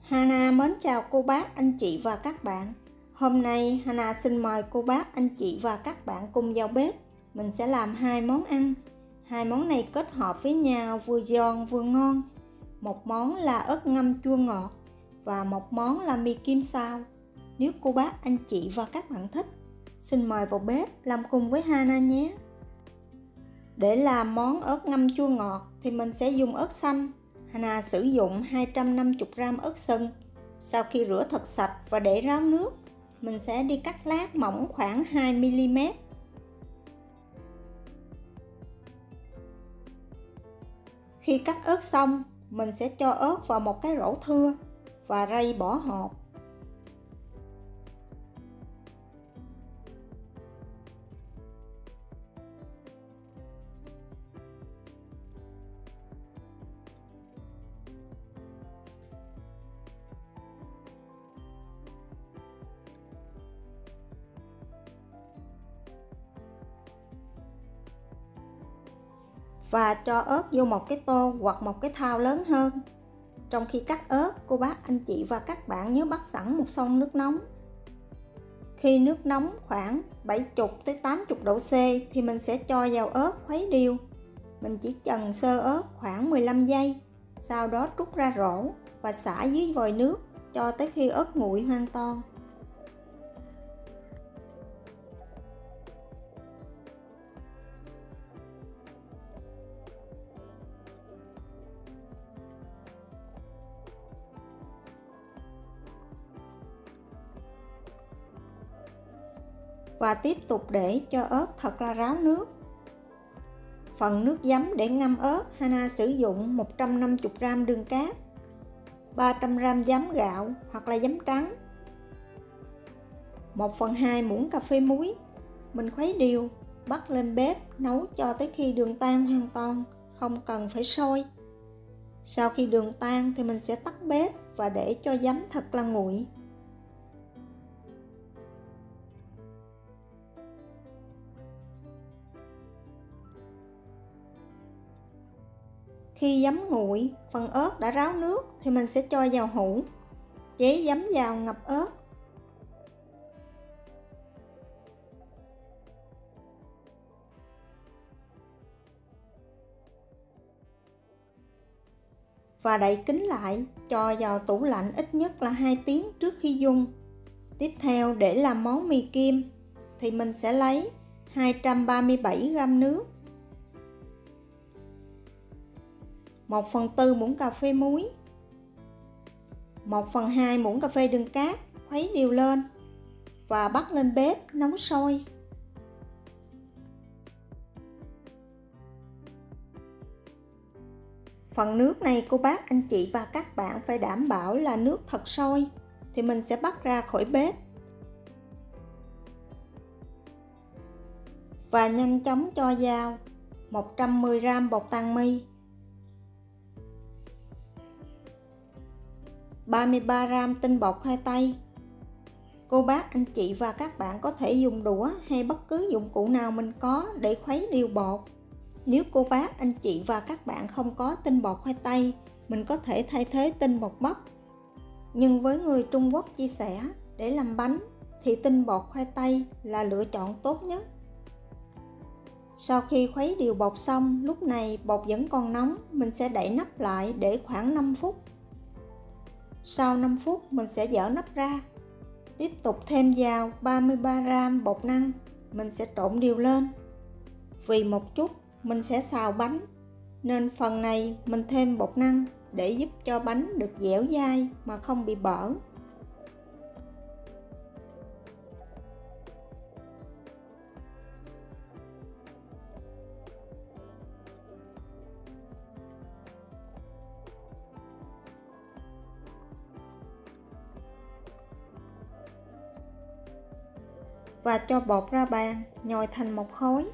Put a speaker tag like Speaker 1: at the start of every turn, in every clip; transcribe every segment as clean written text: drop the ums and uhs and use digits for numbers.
Speaker 1: Hana mến chào cô bác, anh chị và các bạn. Hôm nay Hana xin mời cô bác, anh chị và các bạn cùng vào bếp. Mình sẽ làm hai món ăn. Hai món này kết hợp với nhau vừa giòn vừa ngon. Một món là ớt ngâm chua ngọt và một món là mì kim xào. Nếu cô bác, anh chị và các bạn thích, xin mời vào bếp làm cùng với Hana nhé. Để làm món ớt ngâm chua ngọt thì mình sẽ dùng ớt xanh. Hana sử dụng 250g ớt sừng. Sau khi rửa thật sạch và để ráo nước, mình sẽ đi cắt lát mỏng khoảng 2mm. Khi cắt ớt xong, mình sẽ cho ớt vào một cái rổ thưa và rây bỏ hột. Và cho ớt vô một cái tô hoặc một cái thau lớn hơn. Trong khi cắt ớt, cô bác, anh chị và các bạn nhớ bắt sẵn một xông nước nóng. Khi nước nóng khoảng 70 tới 80 độ C thì mình sẽ cho vào ớt khuấy đều. Mình chỉ chần sơ ớt khoảng 15 giây, sau đó trút ra rổ và xả dưới vòi nước cho tới khi ớt nguội hoàn toàn. Và tiếp tục để cho ớt thật là ráo nước. Phần nước giấm để ngâm ớt, Hana sử dụng 150g đường cát, 300g giấm gạo hoặc là giấm trắng, 1/2 muỗng cà phê muối. Mình khuấy đều, bắt lên bếp nấu cho tới khi đường tan hoàn toàn, không cần phải sôi. Sau khi đường tan thì mình sẽ tắt bếp và để cho giấm thật là nguội. Khi giấm nguội, phần ớt đã ráo nước thì mình sẽ cho vào hũ, chế giấm vào ngập ớt. Và đậy kín lại, cho vào tủ lạnh ít nhất là 2 tiếng trước khi dùng. Tiếp theo, để làm món mì kim thì mình sẽ lấy 237g nước, 1/4 muỗng cà phê muối, 1/2 muỗng cà phê đường cát, khuấy đều lên và bắt lên bếp nấu sôi. Phần nước này cô bác, anh chị và các bạn phải đảm bảo là nước thật sôi thì mình sẽ bắt ra khỏi bếp. Và nhanh chóng cho vào 110g bột tàn mì, 33g tinh bột khoai tây. Cô bác, anh chị và các bạn có thể dùng đũa hay bất cứ dụng cụ nào mình có để khuấy đều bột. Nếu cô bác, anh chị và các bạn không có tinh bột khoai tây, mình có thể thay thế tinh bột bắp. Nhưng với người Trung Quốc chia sẻ, để làm bánh thì tinh bột khoai tây là lựa chọn tốt nhất. Sau khi khuấy đều bột xong, lúc này bột vẫn còn nóng, mình sẽ đậy nắp lại để khoảng 5 phút. Sau 5 phút mình sẽ dỡ nắp ra. Tiếp tục thêm vào 33g bột năng, mình sẽ trộn đều lên. Vì một chút mình sẽ xào bánh, nên phần này mình thêm bột năng để giúp cho bánh được dẻo dai mà không bị bở. Và cho bột ra bàn, nhồi thành một khối.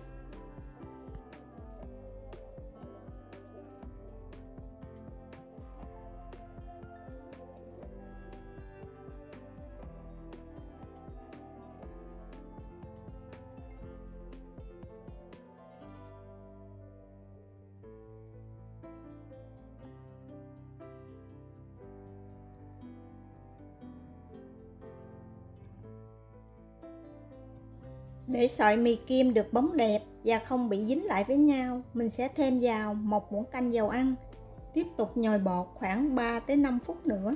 Speaker 1: Để sợi mì kim được bóng đẹp và không bị dính lại với nhau, mình sẽ thêm vào 1 muỗng canh dầu ăn. Tiếp tục nhồi bột khoảng 3 tới 5 phút nữa.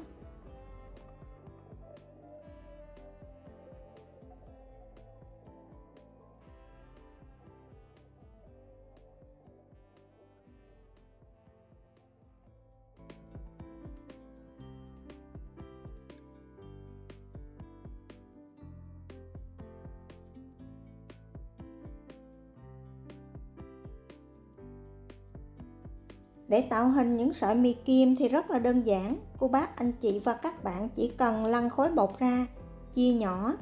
Speaker 1: Để tạo hình những sợi mì kim thì rất là đơn giản. Cô bác, anh chị và các bạn chỉ cần lăn khối bột ra, chia nhỏ.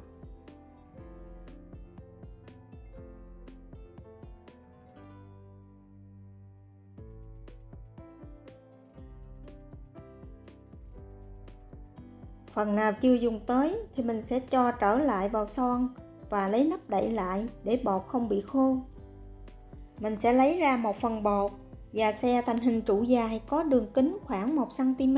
Speaker 1: Phần nào chưa dùng tới thì mình sẽ cho trở lại vào son và lấy nắp đậy lại để bột không bị khô. Mình sẽ lấy ra một phần bột và xe thành hình trụ dài có đường kính khoảng 1 cm.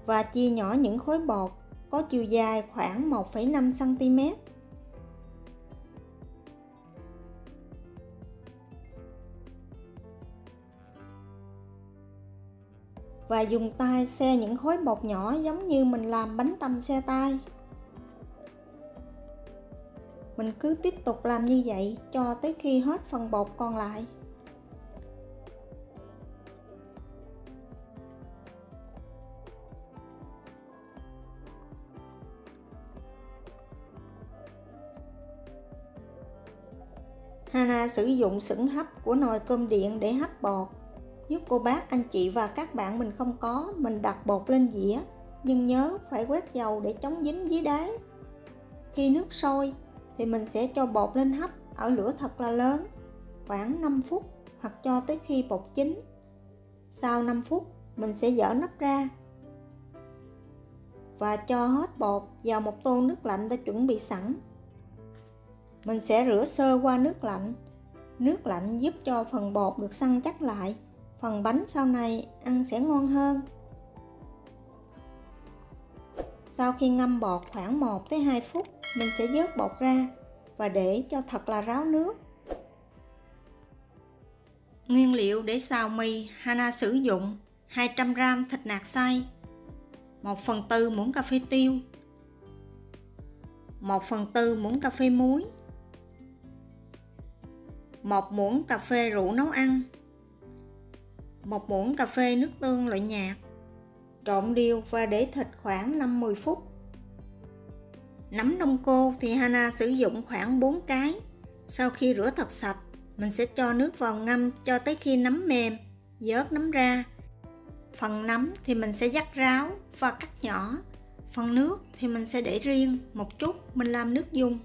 Speaker 1: Và chia nhỏ những khối bột có chiều dài khoảng 1,5 cm. Và dùng tay xe những khối bột nhỏ giống như mình làm bánh tăm xe tay. Mình cứ tiếp tục làm như vậy cho tới khi hết phần bột còn lại. Hana sử dụng xửng hấp của nồi cơm điện để hấp bột. Nếu cô bác, anh chị và các bạn mình không có, mình đặt bột lên dĩa, nhưng nhớ phải quét dầu để chống dính dưới đáy. Khi nước sôi thì mình sẽ cho bột lên hấp ở lửa thật là lớn, khoảng 5 phút hoặc cho tới khi bột chín. Sau 5 phút mình sẽ dỡ nắp ra và cho hết bột vào một tô nước lạnh đã chuẩn bị sẵn. Mình sẽ rửa sơ qua nước lạnh. Nước lạnh giúp cho phần bột được săn chắc lại. Phần bánh sau này ăn sẽ ngon hơn. Sau khi ngâm bột khoảng 1 tới 2 phút, mình sẽ vớt bột ra và để cho thật là ráo nước. Nguyên liệu để xào mì, Hana sử dụng 200g thịt nạc xay, 1/4 muỗng cà phê tiêu, 1/4 muỗng cà phê muối, 1 muỗng cà phê rượu nấu ăn, 1 muỗng cà phê nước tương loại nhạt. Trộn đều và để thịt khoảng 5-10 phút. Nấm đông cô thì Hana sử dụng khoảng 4 cái. Sau khi rửa thật sạch, mình sẽ cho nước vào ngâm cho tới khi nấm mềm, vớt nấm ra. Phần nấm thì mình sẽ vắt ráo và cắt nhỏ. Phần nước thì mình sẽ để riêng một chút, mình làm nước dùng.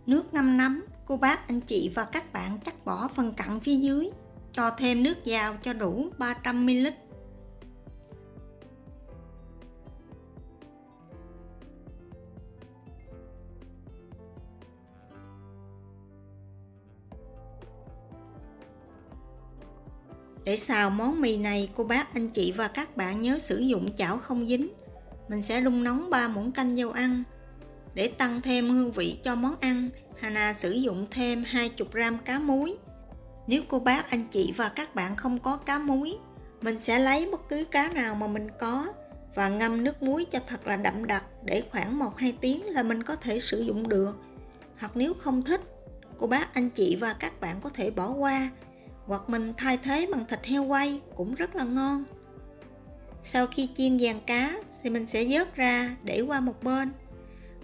Speaker 1: Nước ngâm nấm, cô bác, anh chị và các bạn cắt bỏ phần cặn phía dưới. Cho thêm nước vào cho đủ 300ml. Để xào món mì này, cô bác, anh chị và các bạn nhớ sử dụng chảo không dính. Mình sẽ đun nóng 3 muỗng canh dầu ăn. Để tăng thêm hương vị cho món ăn, Hana sử dụng thêm 20g cá muối. Nếu cô bác, anh chị và các bạn không có cá muối, mình sẽ lấy bất cứ cá nào mà mình có và ngâm nước muối cho thật là đậm đặc để khoảng 1-2 tiếng là mình có thể sử dụng được. Hoặc nếu không thích, cô bác, anh chị và các bạn có thể bỏ qua, hoặc mình thay thế bằng thịt heo quay cũng rất là ngon. Sau khi chiên vàng cá thì mình sẽ vớt ra để qua một bên.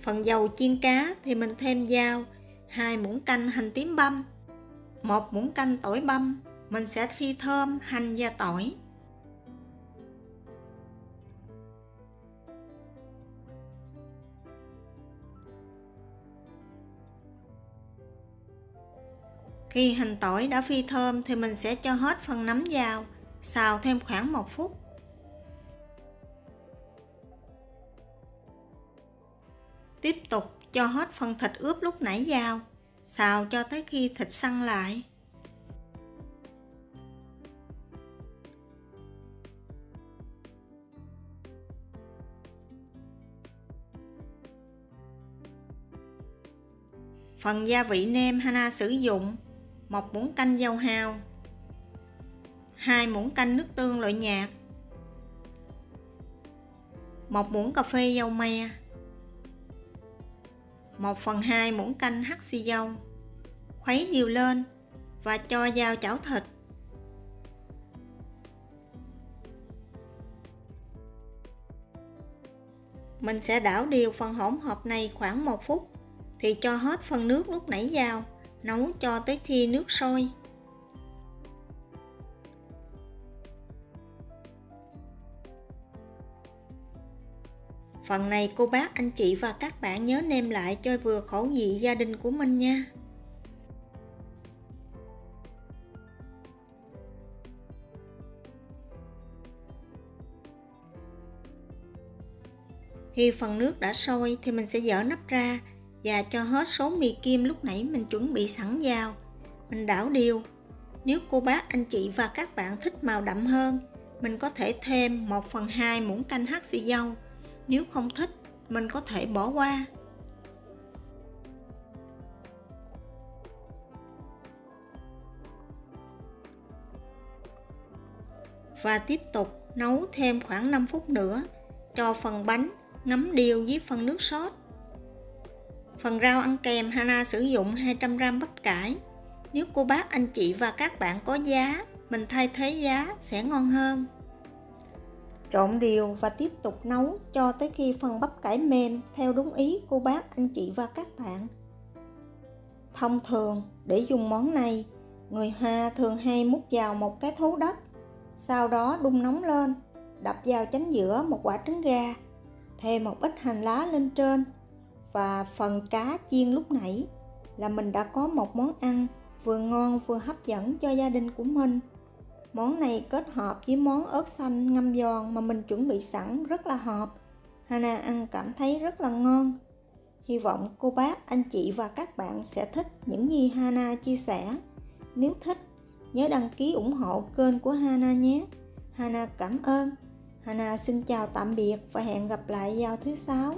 Speaker 1: Phần dầu chiên cá thì mình thêm vào 2 muỗng canh hành tím băm, 1 muỗng canh tỏi băm. Mình sẽ phi thơm hành và tỏi. Khi hành tỏi đã phi thơm thì mình sẽ cho hết phần nấm vào, xào thêm khoảng 1 phút. Tiếp tục cho hết phần thịt ướp lúc nãy vào, xào cho tới khi thịt săn lại. Phần gia vị nêm Hana sử dụng 1 muỗng canh dầu hào, 2 muỗng canh nước tương loại nhạt, 1 muỗng cà phê dầu me, 1/2 muỗng canh hắc xì dầu. Khuấy đều lên và cho vào chảo thịt. Mình sẽ đảo đều phần hỗn hợp này khoảng 1 phút thì cho hết phần nước lúc nãy vào, nấu cho tới khi nước sôi. Phần này cô bác, anh chị và các bạn nhớ nêm lại cho vừa khẩu vị gia đình của mình nha. Khi phần nước đã sôi thì mình sẽ dỡ nắp ra và cho hết số mì kim lúc nãy mình chuẩn bị sẵn vào. Mình đảo đều. Nếu cô bác, anh chị và các bạn thích màu đậm hơn, mình có thể thêm 1/2 muỗng canh hắc xì dầu. Nếu không thích, mình có thể bỏ qua. Và tiếp tục nấu thêm khoảng 5 phút nữa cho phần bánh ngấm đều với phần nước sốt. Phần rau ăn kèm Hana sử dụng 200g bắp cải. Nếu cô bác, anh chị và các bạn có giá, mình thay thế giá sẽ ngon hơn. Trộn đều và tiếp tục nấu cho tới khi phần bắp cải mềm theo đúng ý cô bác, anh chị và các bạn. Thông thường để dùng món này, người Hoa thường hay múc vào một cái thố đất, sau đó đun nóng lên, đập vào chén giữa một quả trứng gà, thêm một ít hành lá lên trên và phần cá chiên lúc nãy là mình đã có một món ăn vừa ngon vừa hấp dẫn cho gia đình của mình. Món này kết hợp với món ớt xanh ngâm giòn mà mình chuẩn bị sẵn rất là hợp. Hana ăn cảm thấy rất là ngon. Hy vọng cô bác, anh chị và các bạn sẽ thích những gì Hana chia sẻ. Nếu thích, nhớ đăng ký ủng hộ kênh của Hana nhé. Hana cảm ơn. Hana xin chào tạm biệt và hẹn gặp lại vào thứ 6.